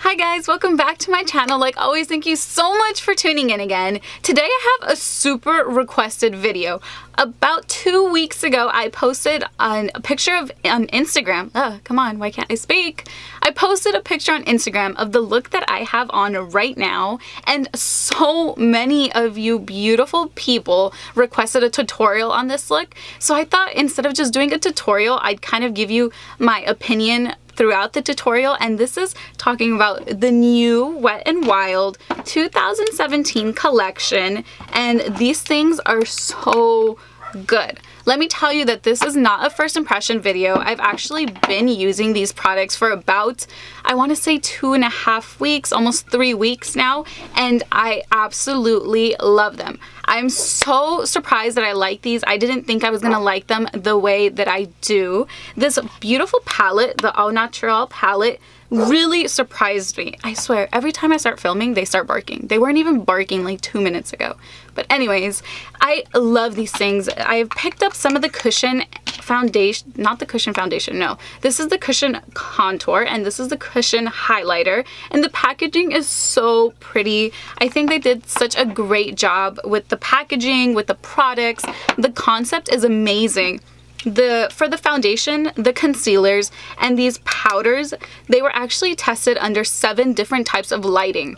Hi guys, welcome back to my channel. Like always, thank you so much for tuning in again. Today I have a super requested video. About 2 weeks ago, I posted a picture on Instagram. Come on, why can't I speak? I posted a picture on Instagram of the look that I have on right now, and so many of you beautiful people requested a tutorial on this look. So I thought instead of just doing a tutorial, I'd kind of give you my opinion throughout the tutorial, and this is talking about the new Wet n Wild 2017 collection, and these things are so good. Let me tell you that this is not a first impression video. I've actually been using these products for about, I want to say 2.5 weeks, almost 3 weeks now, and I absolutely love them. I'm so surprised that I like these. I didn't think I was gonna like them the way that I do. This beautiful palette, the Au Naturel palette, really surprised me. I swear, every time I start filming, they start barking. They weren't even barking like 2 minutes ago. But anyways, I love these things. I have picked up some of the cushion foundation, not the cushion foundation, no. This is the cushion contour, and this is the cushion highlighter, and the packaging is so pretty. I think they did such a great job with the packaging, with the products. The concept is amazing. For the foundation, the concealers, and these powders, they were actually tested under 7 different types of lighting.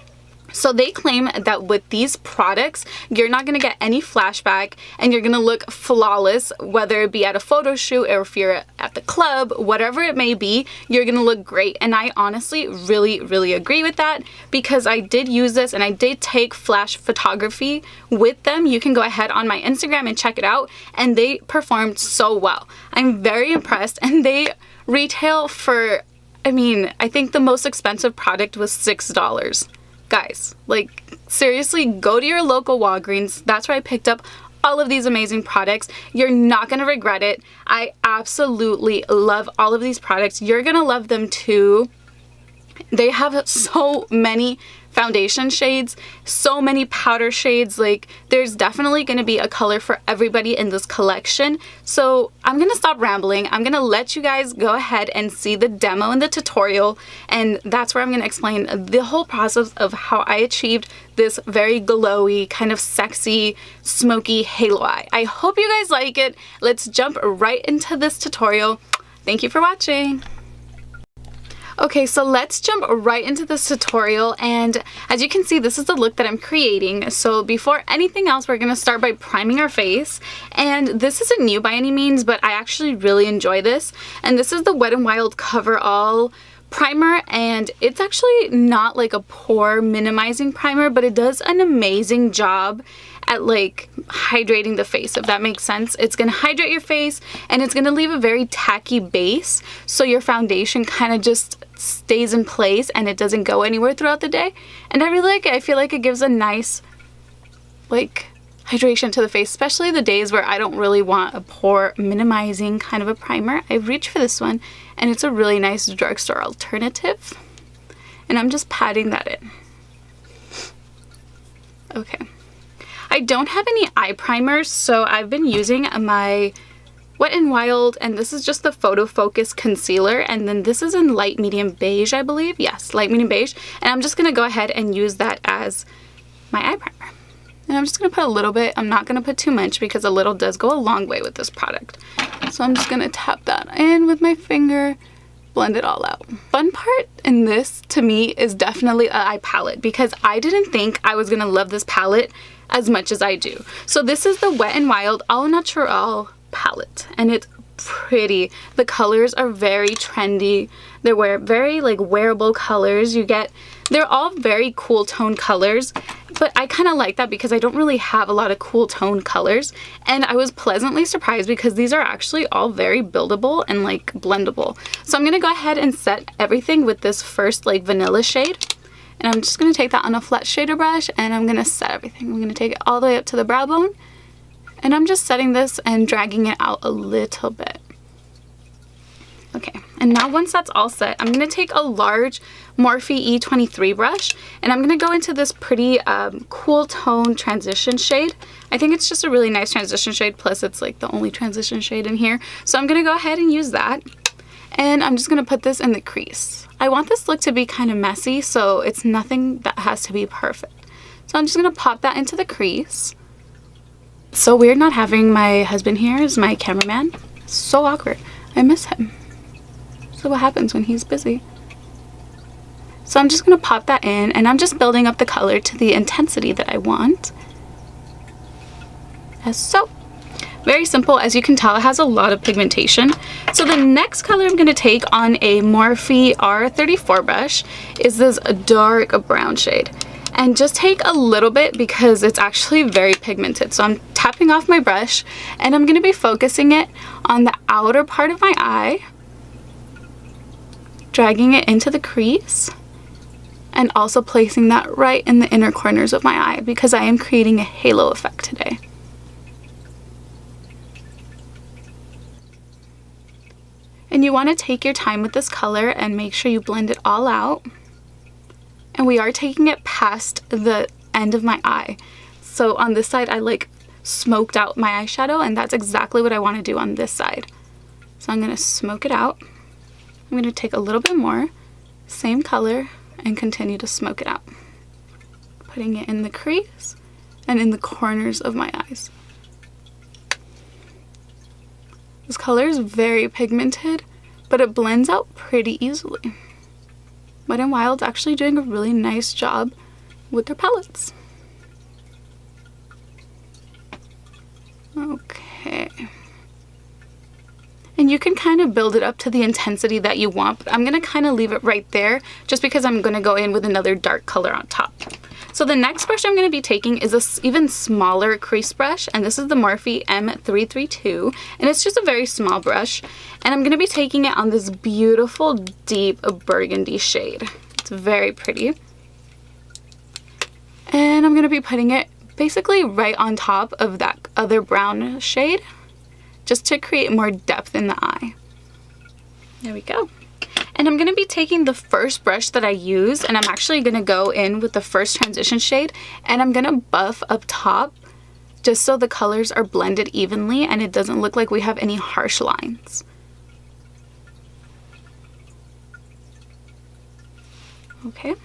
So they claim that with these products, you're not going to get any flashback and you're going to look flawless, whether it be at a photo shoot or if you're at the club, whatever it may be, you're going to look great. And I honestly really agree with that, because I did use this and I did take flash photography with them. You can go ahead on my Instagram and check it out, and they performed so well. I'm very impressed, and they retail for, I think the most expensive product was $6. Guys, like seriously, go to your local Walgreens. That's where I picked up all of these amazing products. You're not gonna regret it. I absolutely love all of these products. You're gonna love them too. They have so many foundation shades, so many powder shades. Like, there's definitely going to be a color for everybody in this collection. So I'm going to stop rambling. I'm going to let you guys go ahead and see the demo and the tutorial, and that's where I'm going to explain the whole process of how I achieved this very glowy, kind of sexy, smoky halo eye. I hope you guys like it. Let's jump right into this tutorial. Thank you for watching. Okay, so let's jump right into this tutorial, and as you can see, this is the look that I'm creating. So before anything else, we're going to start by priming our face, and this isn't new by any means, but I actually really enjoy this. And this is the Wet n Wild Coverall Primer, and it's actually not like a pore minimizing primer, but it does an amazing job at like hydrating the face, if that makes sense. It's gonna hydrate your face, and it's gonna leave a very tacky base, so your foundation kind of just stays in place and it doesn't go anywhere throughout the day. And I really like it. I feel like it gives a nice like hydration to the face, especially the days where I don't really want a pore minimizing kind of a primer. I've reached for this one, and it's a really nice drugstore alternative, and I'm just patting that in. Okay. I don't have any eye primers, so I've been using my Wet n Wild, and this is just the Photofocus concealer, and then this is in light medium beige, I believe. Yes, light medium beige, and I'm just going to go ahead and use that as my eye primer. And I'm just going to put a little bit. I'm not going to put too much, because a little does go a long way with this product. So I'm just going to tap that in with my finger, blend it all out. Fun part in this to me is definitely an eye palette, because I didn't think I was going to love this palette as much as I do. So this is the Wet n Wild Au Naturel palette, and it's pretty. The colors are very trendy. They're very like wearable colors. They're all very cool tone colors, but I kind of like that because I don't really have a lot of cool tone colors, and I was pleasantly surprised because these are actually all very buildable and like blendable. So I'm gonna go ahead and set everything with this first like vanilla shade. And I'm just going to take that on a flat shader brush, and I'm going to set everything. I'm going to take it all the way up to the brow bone, and I'm just setting this and dragging it out a little bit. Okay, and now once that's all set, I'm going to take a large Morphe E23 brush, and I'm going to go into this pretty cool tone transition shade. I think it's just a really nice transition shade, plus it's like the only transition shade in here. So I'm going to go ahead and use that. And I'm just going to put this in the crease. I want this look to be kind of messy, so it's nothing that has to be perfect. So I'm just going to pop that into the crease. It's so weird not having my husband here as my cameraman. It's so awkward. I miss him. So what happens when he's busy? So I'm just going to pop that in, and I'm just building up the color to the intensity that I want. As so. Very simple. As you can tell, it has a lot of pigmentation. So the next color I'm going to take on a Morphe R34 brush is this dark brown shade. And just take a little bit because it's actually very pigmented. So I'm tapping off my brush, and I'm going to be focusing it on the outer part of my eye, dragging it into the crease, and also placing that right in the inner corners of my eye because I am creating a halo effect today. And you want to take your time with this color and make sure you blend it all out. And we are taking it past the end of my eye. So on this side, I like smoked out my eyeshadow, and that's exactly what I want to do on this side. So I'm going to smoke it out. I'm going to take a little bit more, same color, and continue to smoke it out. Putting it in the crease and in the corners of my eyes. This color is very pigmented, but it blends out pretty easily. Wet n Wild's actually doing a really nice job with their palettes. Okay. And you can kind of build it up to the intensity that you want, but I'm going to kind of leave it right there just because I'm going to go in with another dark color on top. So the next brush I'm going to be taking is a even smaller crease brush, and this is the Morphe M332, and it's just a very small brush, and I'm going to be taking it on this beautiful deep burgundy shade. It's very pretty. And I'm going to be putting it basically right on top of that other brown shade, just to create more depth in the eye. There we go. And I'm going to be taking the first brush that I use, and I'm actually going to go in with the first transition shade, and I'm going to buff up top just so the colors are blended evenly and it doesn't look like we have any harsh lines. Okay.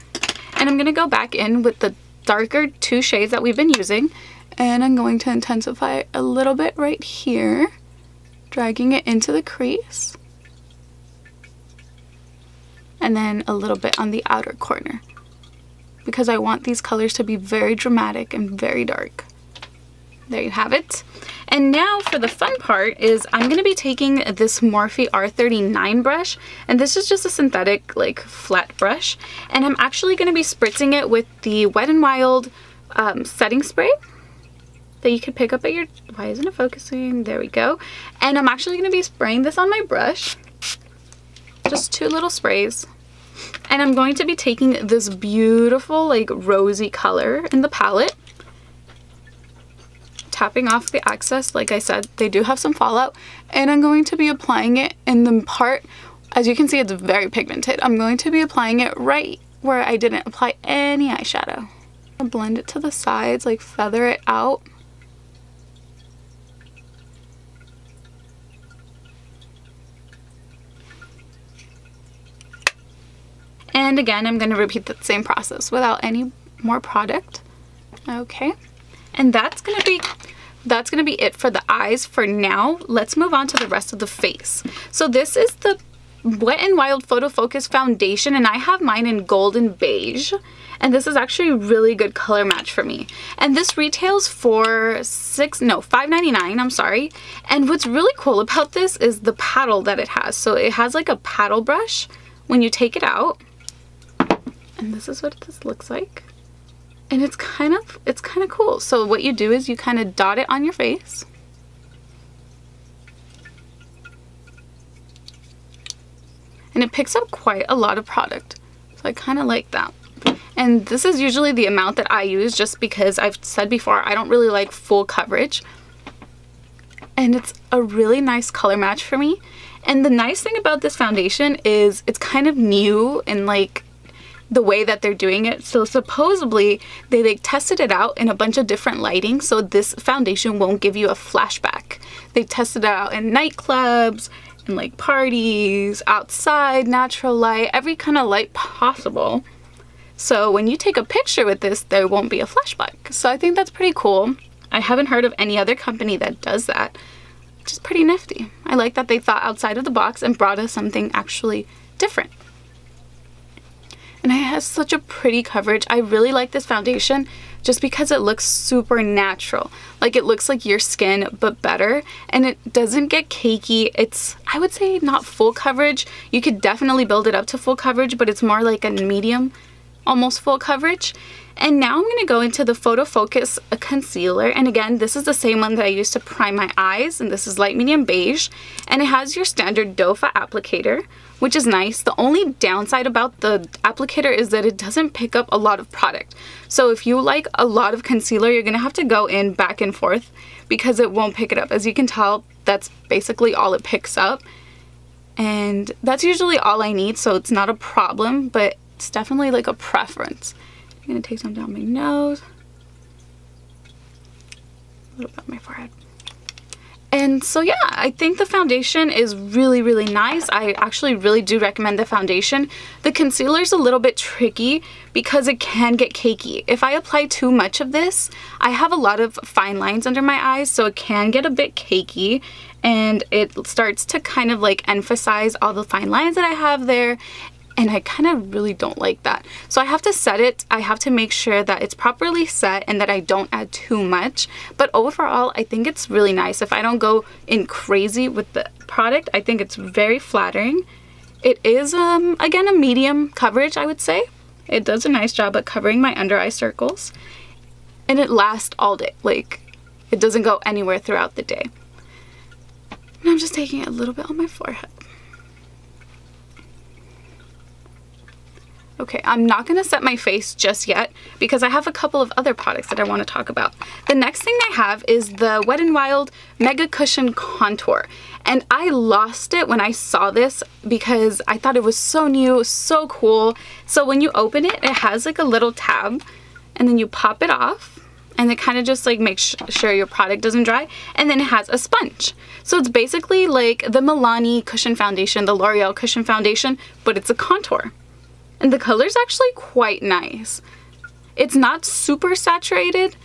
And I'm going to go back in with the darker two shades that we've been using, and I'm going to intensify it a little bit right here, dragging it into the crease, and then a little bit on the outer corner because I want these colors to be very dramatic and very dark. There you have it. And now for the fun part is I'm going to be taking this Morphe R39 brush, and this is just a synthetic like flat brush, and I'm actually going to be spritzing it with the Wet n Wild setting spray that you could pick up at your... Why isn't it focusing? There we go. And I'm actually going to be spraying this on my brush. Just 2 little sprays. And I'm going to be taking this beautiful like rosy color in the palette. Tapping off the excess. Like I said, they do have some fallout. And I'm going to be applying it in the part... As you can see, it's very pigmented. I'm going to be applying it right where I didn't apply any eyeshadow. I'll blend it to the sides, like feather it out. And again, I'm going to repeat that same process without any more product. Okay. And that's going to be it for the eyes for now. Let's move on to the rest of the face. So this is the Wet n Wild Photofocus foundation, and I have mine in gold and beige. And this is actually a really good color match for me. And this retails for $5.99, I'm sorry. And what's really cool about this is the paddle that it has. So it has like a paddle brush when you take it out. And this is what this looks like. And it's kind of cool. So what you do is you kind of dot it on your face. And it picks up quite a lot of product. So I kind of like that. And this is usually the amount that I use just because I've said before, I don't really like full coverage. And it's a really nice color match for me. And the nice thing about this foundation is it's kind of new in like the way that they're doing it. So supposedly they like tested it out in a bunch of different lighting, so this foundation won't give you a flashback. They tested it out in nightclubs in like parties, outside, natural light, every kind of light possible. So when you take a picture with this, there won't be a flashback. So I think that's pretty cool. I haven't heard of any other company that does that, which is pretty nifty. I like that they thought outside of the box and brought us something actually different. And it has such a pretty coverage. I really like this foundation just because it looks super natural. Like it looks like your skin, but better. And it doesn't get cakey. It's, I would say, not full coverage. You could definitely build it up to full coverage, but it's more like a medium, almost full coverage. And now I'm going to go into the Photofocus concealer. And again, this is the same one that I used to prime my eyes. And this is light medium beige. And it has your standard doe foot applicator, which is nice. The only downside about the applicator is that it doesn't pick up a lot of product. So if you like a lot of concealer, you're going to have to go in back and forth because it won't pick it up. As you can tell, that's basically all it picks up. And that's usually all I need, so it's not a problem, but it's definitely like a preference. I'm going to take some down my nose, a little bit on my forehead. And so yeah, I think the foundation is really, really nice. I actually really do recommend the foundation. The concealer is a little bit tricky because it can get cakey. If I apply too much of this, I have a lot of fine lines under my eyes, so it can get a bit cakey and it starts to kind of like emphasize all the fine lines that I have there. And I kind of really don't like that. So I have to set it. I have to make sure that it's properly set and that I don't add too much. But overall, I think it's really nice. If I don't go in crazy with the product, I think it's very flattering. It is, again, a medium coverage, I would say. It does a nice job at covering my under eye circles. And it lasts all day. Like, it doesn't go anywhere throughout the day. And I'm just taking it a little bit on my forehead. Okay, I'm not going to set my face just yet because I have a couple of other products that I want to talk about. The next thing I have is the Wet n Wild Mega Cushion Contour. And I lost it when I saw this because I thought it was so new, so cool. So when you open it, it has like a little tab and then you pop it off and it kind of just like makes sure your product doesn't dry. And then it has a sponge. So it's basically like the Milani Cushion Foundation, the L'Oreal Cushion Foundation, but it's a contour. And the color's actually quite nice. It's not super saturated,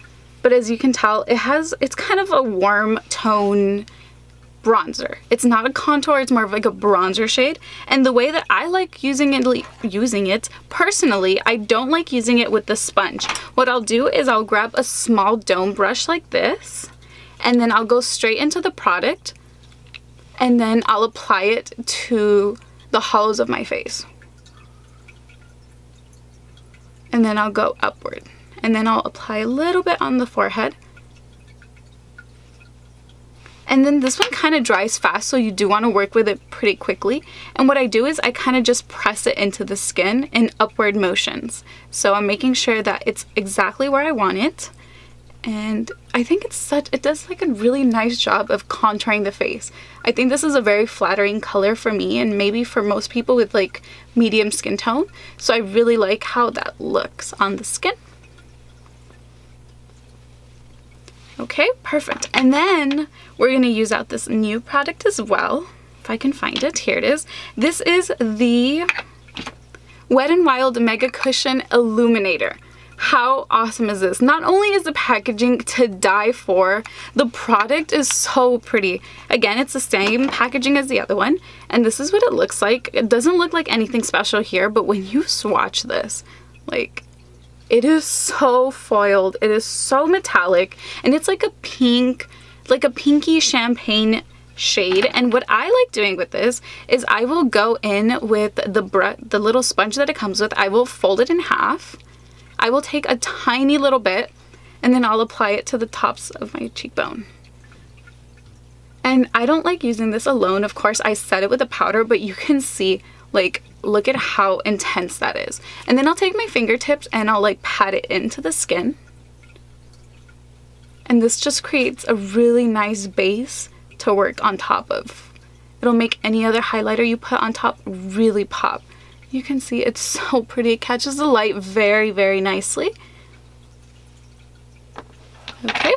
but as you can tell, it's kind of a warm tone bronzer. It's not a contour, it's more of like a bronzer shade. And the way that I like using it personally, I don't like using it with the sponge. What I'll do is I'll grab a small dome brush like this, and then I'll go straight into the product, and then I'll apply it to the hollows of my face. And then I'll go upward. And then I'll apply a little bit on the forehead. And then this one kind of dries fast, so you do want to work with it pretty quickly. And what I do is I kind of just press it into the skin in upward motions. So I'm making sure that it's exactly where I want it. And I think it does like a really nice job of contouring the face. I think this is a very flattering color for me and maybe for most people with like medium skin tone. So I really like how that looks on the skin. Okay, perfect. And then we're going to use out this new product as well. If I can find it, here it is. This is the Wet n Wild Mega Cushion Illuminator. How awesome is this? Not only is the packaging to die for, the product is so pretty. Again, it's the same packaging as the other one, and this is what it looks like. It doesn't look like anything special here, but when you swatch this, like, it is so foiled. It is so metallic, and it's like a pink, like a pinky champagne shade. And what I like doing with this is I will go in with the little sponge that it comes with. I will fold it in half. I will take a tiny little bit and then I'll apply it to the tops of my cheekbone. And I don't like using this alone. Of course, I set it with a powder, but you can see, like, look at how intense that is. And then I'll take my fingertips and I'll like pat it into the skin. And this just creates a really nice base to work on top of. It'll make any other highlighter you put on top really pop. You can see it's so pretty. It catches the light very, very nicely. Okay.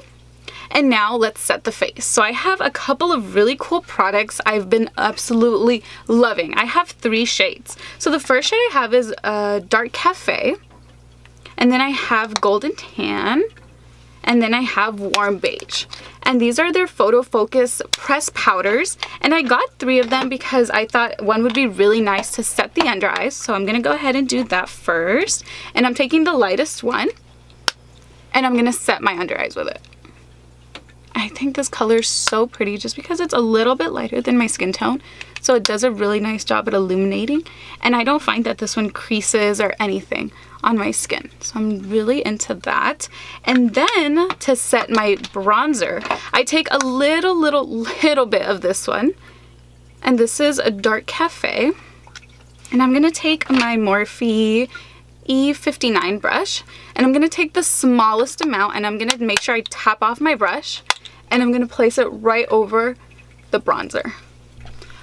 And now let's set the face. So I have a couple of really cool products I've been absolutely loving. I have 3 shades. So the first shade I have is Dark Cafe, and then I have Golden Tan, and then I have Warm Beige. And these are their Photofocus press powders, and I got 3 of them because I thought one would be really nice to set the under eyes. So I'm gonna go ahead and do that first, and I'm taking the lightest one and I'm gonna set my under eyes with it. I think this color is so pretty just because it's a little bit lighter than my skin tone, so it does a really nice job at illuminating, and I don't find that this one creases or anything on my skin, so I'm really into that. And then to set my bronzer, I take a little bit of this one, and this is a Dark Cafe, and I'm gonna take my Morphe E59 brush, and I'm gonna take the smallest amount, and I'm gonna make sure I tap off my brush, and I'm gonna place it right over the bronzer.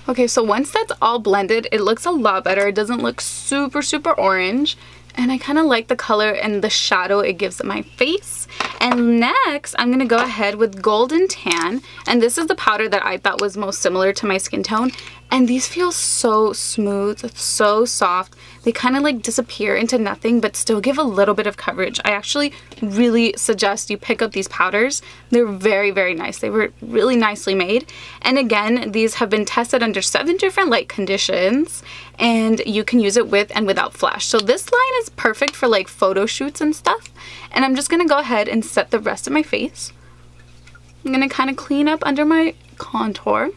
Okay, so once that's all blended, it looks a lot better. It doesn't look super orange, and I kind of like the color and the shadow it gives my face. And next, I'm gonna go ahead with Golden Tan, and this is the powder that I thought was most similar to my skin tone. And these feel so smooth, so soft. They kind of like disappear into nothing but still give a little bit of coverage. I actually really suggest you pick up these powders. They're very nice. They were really nicely made. And again, these have been tested under 7 different light conditions, and you can use it with and without flash. So this line is perfect for like photo shoots and stuff. And I'm just gonna go ahead and set the rest of my face. I'm gonna kind of clean up under my contour.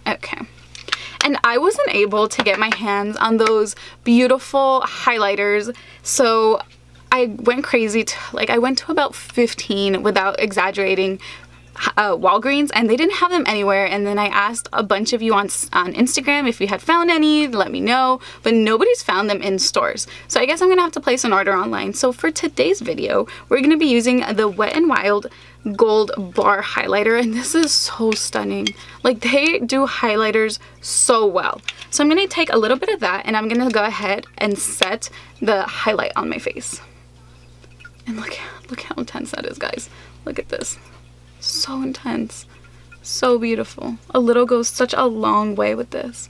Okay, and I wasn't able to get my hands on those beautiful highlighters, so I went crazy. I went to about 15, without exaggerating, Walgreens, and they didn't have them anywhere. And then I asked a bunch of you on Instagram if you had found any, let me know, but nobody's found them in stores. So I guess I'm gonna have to place an order online. So for today's video, we're gonna be using the Wet n Wild Gold Bar highlighter, and this is so stunning. Like, they do highlighters so well. So I'm gonna take a little bit of that, and I'm gonna go ahead and set the highlight on my face. And look how intense that is, guys. Look at this. So intense, so beautiful. A little goes such a long way with this.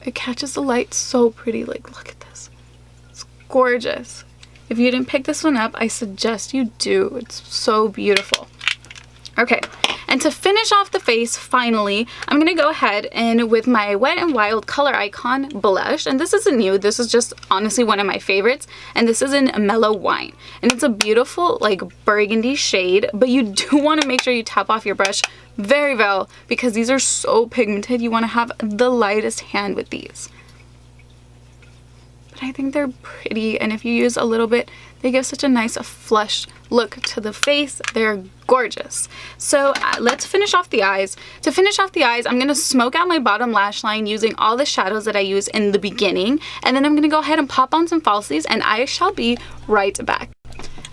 It catches the light so pretty. Like, look at this. It's gorgeous. If you didn't pick this one up, I suggest you do. It's so beautiful. Okay, and to finish off the face, finally, I'm gonna go ahead and with my Wet n Wild Color Icon blush, and this isn't new, this is just honestly one of my favorites, and this is in Mellow Wine, and it's a beautiful like burgundy shade, but you do want to make sure you tap off your brush very well because these are so pigmented. You want to have the lightest hand with these. But I think they're pretty, and if you use a little bit, they give such a nice flush look to the face. They're gorgeous. So let's finish off the eyes. To finish off the eyes, I'm going to smoke out my bottom lash line using all the shadows that I use in the beginning, and then I'm going to go ahead and pop on some falsies, and I shall be right back.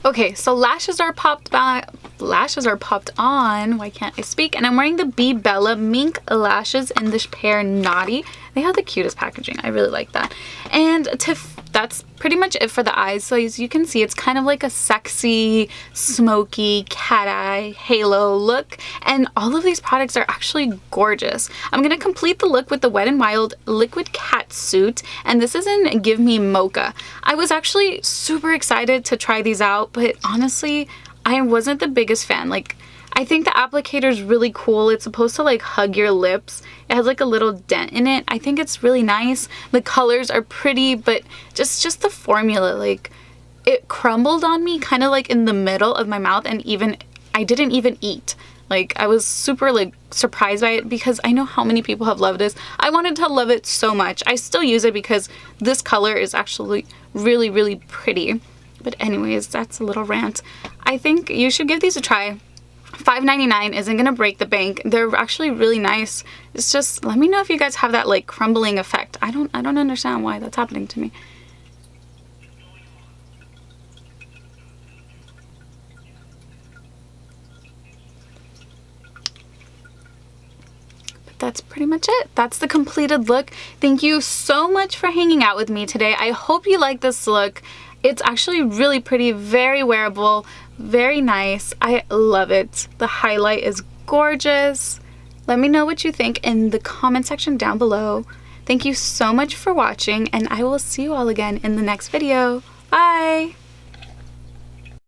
Okay, so lashes are popped on, why can't I speak? And I'm wearing the Be Bella Mink lashes in this pair Naughty. They have the cutest packaging. I really like that. And that's pretty much it for the eyes. So as you can see, it's kind of like a sexy, smoky, cat eye, halo look. And all of these products are actually gorgeous. I'm going to complete the look with the Wet n Wild Liquid Catsuit. And this is in Give Me Mocha. I was actually super excited to try these out, but honestly, I wasn't the biggest fan. Like, I think the applicator is really cool. It's supposed to like hug your lips. It has like a little dent in it. I think it's really nice. The colors are pretty, but just the formula, like, it crumbled on me kind of like in the middle of my mouth, and I didn't even eat. Like, I was super like surprised by it because I know how many people have loved this. I wanted to love it so much. I still use it because this color is actually really pretty. But anyways, that's a little rant. I think you should give these a try. $5.99 isn't gonna break the bank. They're actually really nice. It's just, let me know if you guys have that like crumbling effect. I don't understand why that's happening to me. But that's pretty much it. That's the completed look. Thank you so much for hanging out with me today. I hope you like this look. It's actually really pretty, very wearable, very nice. I love it. The highlight is gorgeous. Let me know what you think in the comment section down below. Thank you so much for watching, and I will see you all again in the next video. Bye!